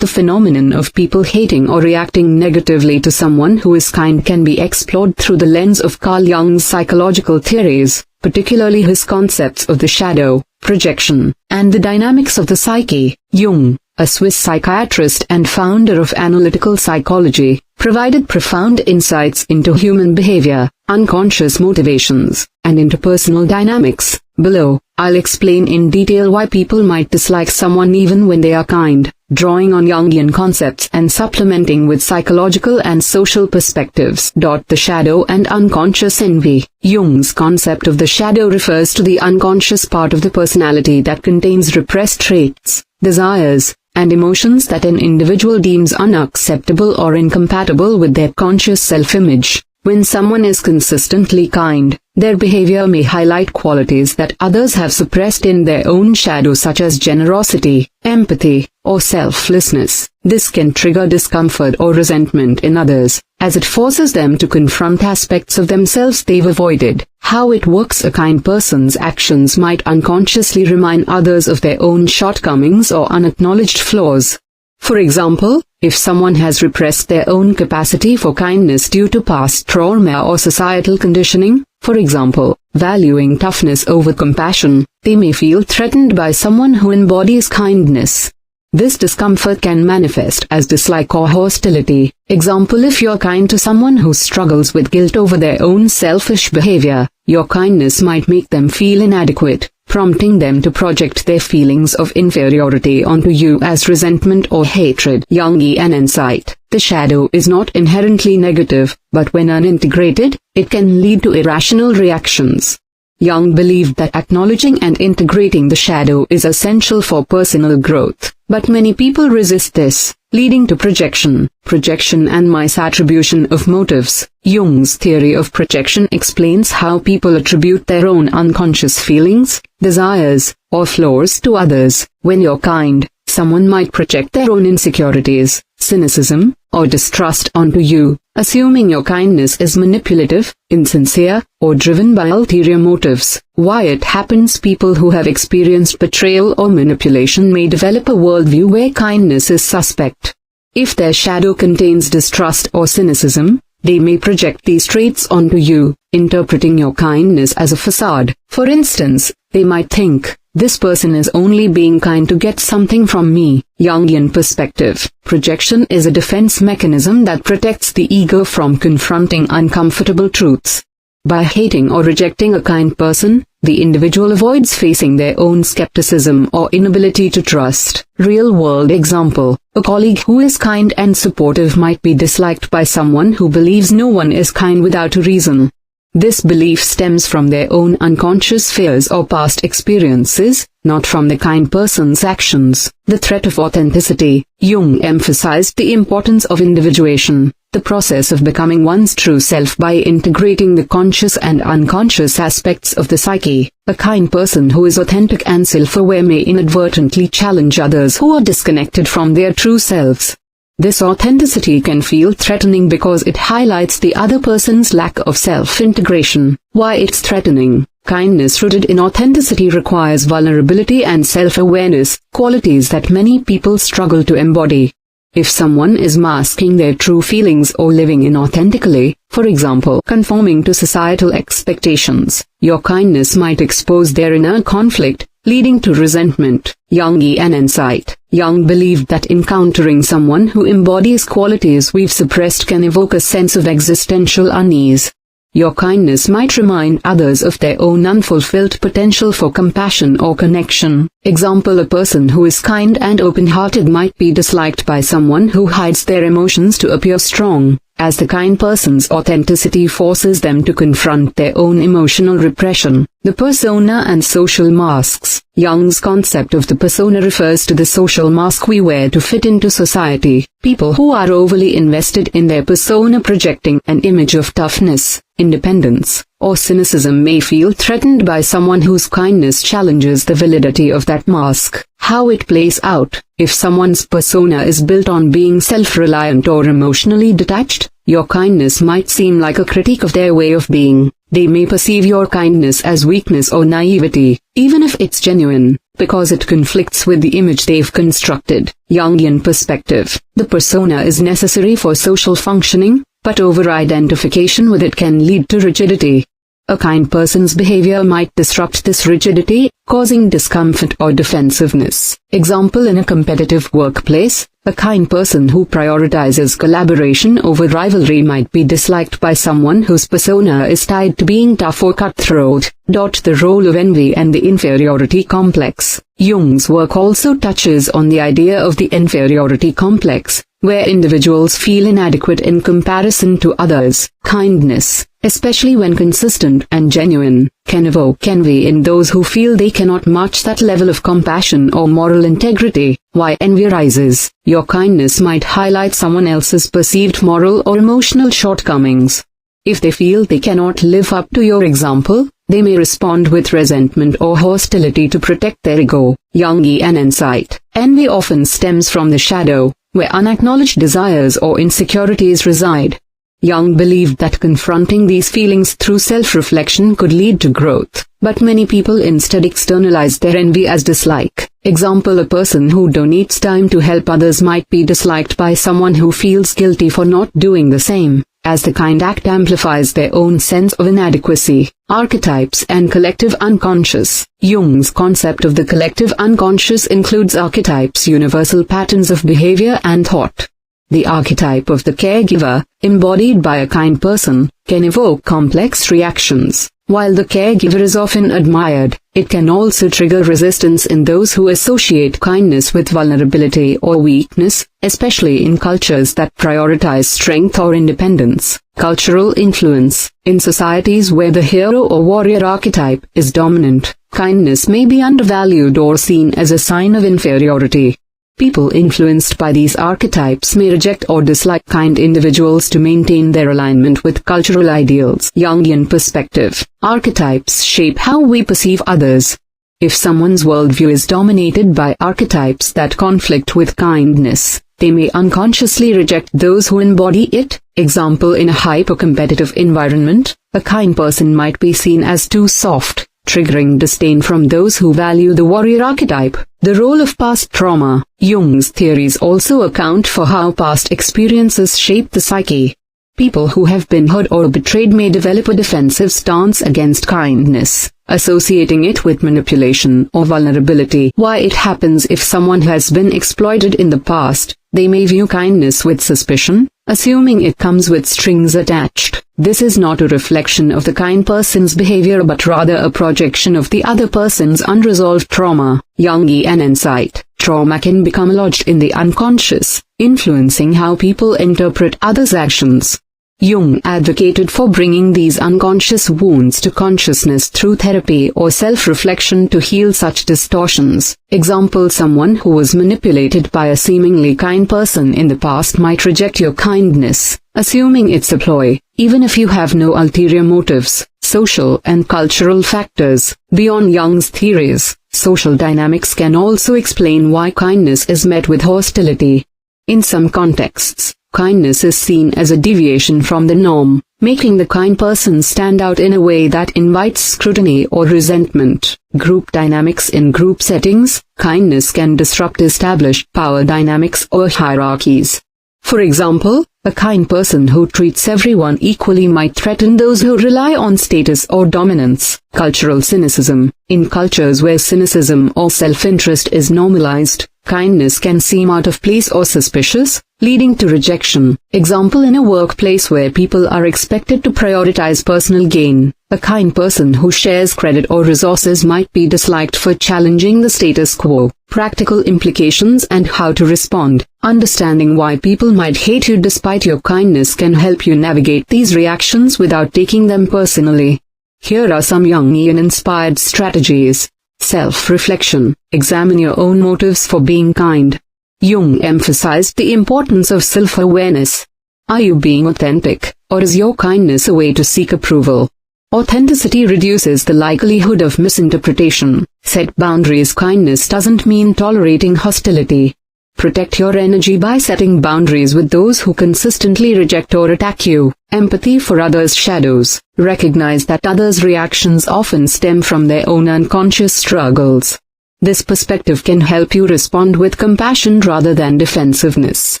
The phenomenon of people hating or reacting negatively to someone who is kind can be explored through the lens of Carl Jung's psychological theories, particularly his concepts of the shadow, projection, and the dynamics of the psyche. Jung, a Swiss psychiatrist and founder of analytical psychology, provided profound insights into human behavior, unconscious motivations, and interpersonal dynamics. Below, I'll explain in detail why people might dislike someone even when they are kind, drawing on Jungian concepts and supplementing with psychological and social perspectives. The shadow and unconscious envy. Jung's concept of the shadow refers to the unconscious part of the personality that contains repressed traits, desires, and emotions that an individual deems unacceptable or incompatible with their conscious self-image. When someone is consistently kind, their behavior may highlight qualities that others have suppressed in their own shadow, such as generosity, empathy, or selflessness. This can trigger discomfort or resentment in others, as it forces them to confront aspects of themselves they've avoided. How it works: a kind person's actions might unconsciously remind others of their own shortcomings or unacknowledged flaws. For example, if someone has repressed their own capacity for kindness due to past trauma or societal conditioning, for example, valuing toughness over compassion, they may feel threatened by someone who embodies kindness. This discomfort can manifest as dislike or hostility. Example: if you're kind to someone who struggles with guilt over their own selfish behavior, your kindness might make them feel inadequate, prompting them to project their feelings of inferiority onto you as resentment or hatred. Jungian insight. The shadow is not inherently negative, but when unintegrated, it can lead to irrational reactions. Jung believed that acknowledging and integrating the shadow is essential for personal growth, but many people resist this, leading to projection and misattribution of motives. Jung's theory of projection explains how people attribute their own unconscious feelings, desires, or flaws to others. When you're kind, someone might project their own insecurities, cynicism, or distrust onto you, assuming your kindness is manipulative, insincere, or driven by ulterior motives. Why it happens: people who have experienced betrayal or manipulation may develop a worldview where kindness is suspect. If their shadow contains distrust or cynicism, they may project these traits onto you, interpreting your kindness as a facade. For instance, they might think, "This person is only being kind to get something from me." Jungian perspective. Projection is a defense mechanism that protects the ego from confronting uncomfortable truths. By hating or rejecting a kind person, the individual avoids facing their own skepticism or inability to trust. Real-world example: a colleague who is kind and supportive might be disliked by someone who believes no one is kind without a reason. This belief stems from their own unconscious fears or past experiences, not from the kind person's actions. The threat of authenticity. Jung emphasized the importance of individuation, the process of becoming one's true self by integrating the conscious and unconscious aspects of the psyche. A kind person who is authentic and self-aware may inadvertently challenge others who are disconnected from their true selves. This authenticity can feel threatening because it highlights the other person's lack of self-integration. Why it's threatening? Kindness rooted in authenticity requires vulnerability and self-awareness, qualities that many people struggle to embody. If someone is masking their true feelings or living inauthentically, for example, conforming to societal expectations, your kindness might expose their inner conflict, leading to resentment. Jungian insight. Jung believed that encountering someone who embodies qualities we've suppressed can evoke a sense of existential unease. Your kindness might remind others of their own unfulfilled potential for compassion or connection. Example: a person who is kind and open-hearted might be disliked by someone who hides their emotions to appear strong, as the kind person's authenticity forces them to confront their own emotional repression. The persona and social masks. Jung's concept of the persona refers to the social mask we wear to fit into society. People who are overly invested in their persona projecting an image of toughness, independence, or cynicism may feel threatened by someone whose kindness challenges the validity of that mask. How it plays out. If someone's persona is built on being self-reliant or emotionally detached, your kindness might seem like a critique of their way of being. They may perceive your kindness as weakness or naivety, even if it's genuine. because it conflicts with the image they've constructed. Jungian perspective. The persona is necessary for social functioning, but over-identification with it can lead to rigidity. A kind person's behavior might disrupt this rigidity, causing discomfort or defensiveness. Example: in a competitive workplace, a kind person who prioritizes collaboration over rivalry might be disliked by someone whose persona is tied to being tough or cutthroat. The role of envy and the inferiority complex. Jung's work also touches on the idea of the inferiority complex, where individuals feel inadequate in comparison to others. Kindness, especially when consistent and genuine, can evoke envy in those who feel they cannot match that level of compassion or moral integrity. Why envy arises? Your kindness might highlight someone else's perceived moral or emotional shortcomings. If they feel they cannot live up to your example, they may respond with resentment or hostility to protect their ego. Jungian insight. Envy often stems from the shadow, where unacknowledged desires or insecurities reside. Jung believed that confronting these feelings through self-reflection could lead to growth, but many people instead externalize their envy as dislike. Example: a person who donates time to help others might be disliked by someone who feels guilty for not doing the same, as the kind act amplifies their own sense of inadequacy. Archetypes and collective unconscious. Jung's concept of the collective unconscious includes archetypes, universal patterns of behavior and thought. The archetype of the caregiver, embodied by a kind person, can evoke complex reactions. While the caregiver is often admired, it can also trigger resistance in those who associate kindness with vulnerability or weakness, especially in cultures that prioritize strength or independence. Cultural influence. In societies where the hero or warrior archetype is dominant, kindness may be undervalued or seen as a sign of inferiority. People influenced by these archetypes may reject or dislike kind individuals to maintain their alignment with cultural ideals. Jungian perspective. Archetypes shape how we perceive others. If someone's worldview is dominated by archetypes that conflict with kindness, they may unconsciously reject those who embody it. Example: in a hyper-competitive environment, a kind person might be seen as too soft, triggering disdain from those who value the warrior archetype. The role of past trauma. Jung's theories also account for how past experiences shape the psyche. People who have been hurt or betrayed may develop a defensive stance against kindness, associating it with manipulation or vulnerability. Why it happens: if someone has been exploited in the past, they may view kindness with suspicion, assuming it comes with strings attached. This is not a reflection of the kind person's behavior but rather a projection of the other person's unresolved trauma. Jungian insight. Trauma can become lodged in the unconscious, influencing how people interpret others' actions. Jung advocated for bringing these unconscious wounds to consciousness through therapy or self-reflection to heal such distortions. Example: someone who was manipulated by a seemingly kind person in the past might reject your kindness, assuming it's a ploy, even if you have no ulterior motives. Social and cultural factors. Beyond Jung's theories, social dynamics can also explain why kindness is met with hostility. In some contexts, kindness is seen as a deviation from the norm, making the kind person stand out in a way that invites scrutiny or resentment. Group dynamics. In group settings, kindness can disrupt established power dynamics or hierarchies. For example, a kind person who treats everyone equally might threaten those who rely on status or dominance. Cultural cynicism. In cultures where cynicism or self-interest is normalized, kindness can seem out of place or suspicious, leading to rejection. Example: in a workplace where people are expected to prioritize personal gain, a kind person who shares credit or resources might be disliked for challenging the status quo. Practical implications and how to respond. Understanding why people might hate you despite your kindness can help you navigate these reactions without taking them personally. Here are some Jungian-inspired strategies. Self-reflection. Examine your own motives for being kind. Jung emphasized the importance of self-awareness. Are you being authentic, or is your kindness a way to seek approval? Authenticity reduces the likelihood of misinterpretation. Set boundaries. Kindness doesn't mean tolerating hostility. Protect your energy by setting boundaries with those who consistently reject or attack you. Empathy for others' shadows. Recognize that others' reactions often stem from their own unconscious struggles. This perspective can help you respond with compassion rather than defensiveness.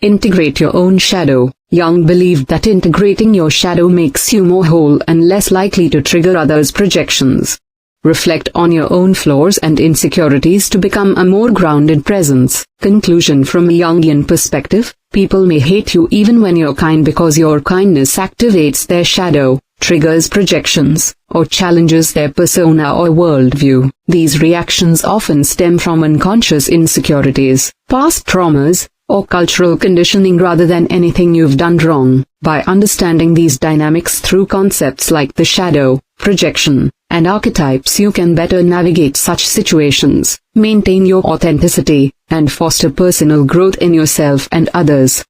Integrate your own shadow. Jung believed that integrating your shadow makes you more whole and less likely to trigger others' projections. Reflect on your own flaws and insecurities to become a more grounded presence. Conclusion: from a Jungian perspective, people may hate you even when you're kind because your kindness activates their shadow, triggers projections, or challenges their persona or worldview. These reactions often stem from unconscious insecurities, past traumas, or cultural conditioning rather than anything you've done wrong. By understanding these dynamics through concepts like the shadow, projection, and archetypes, you can better navigate such situations, maintain your authenticity, and foster personal growth in yourself and others.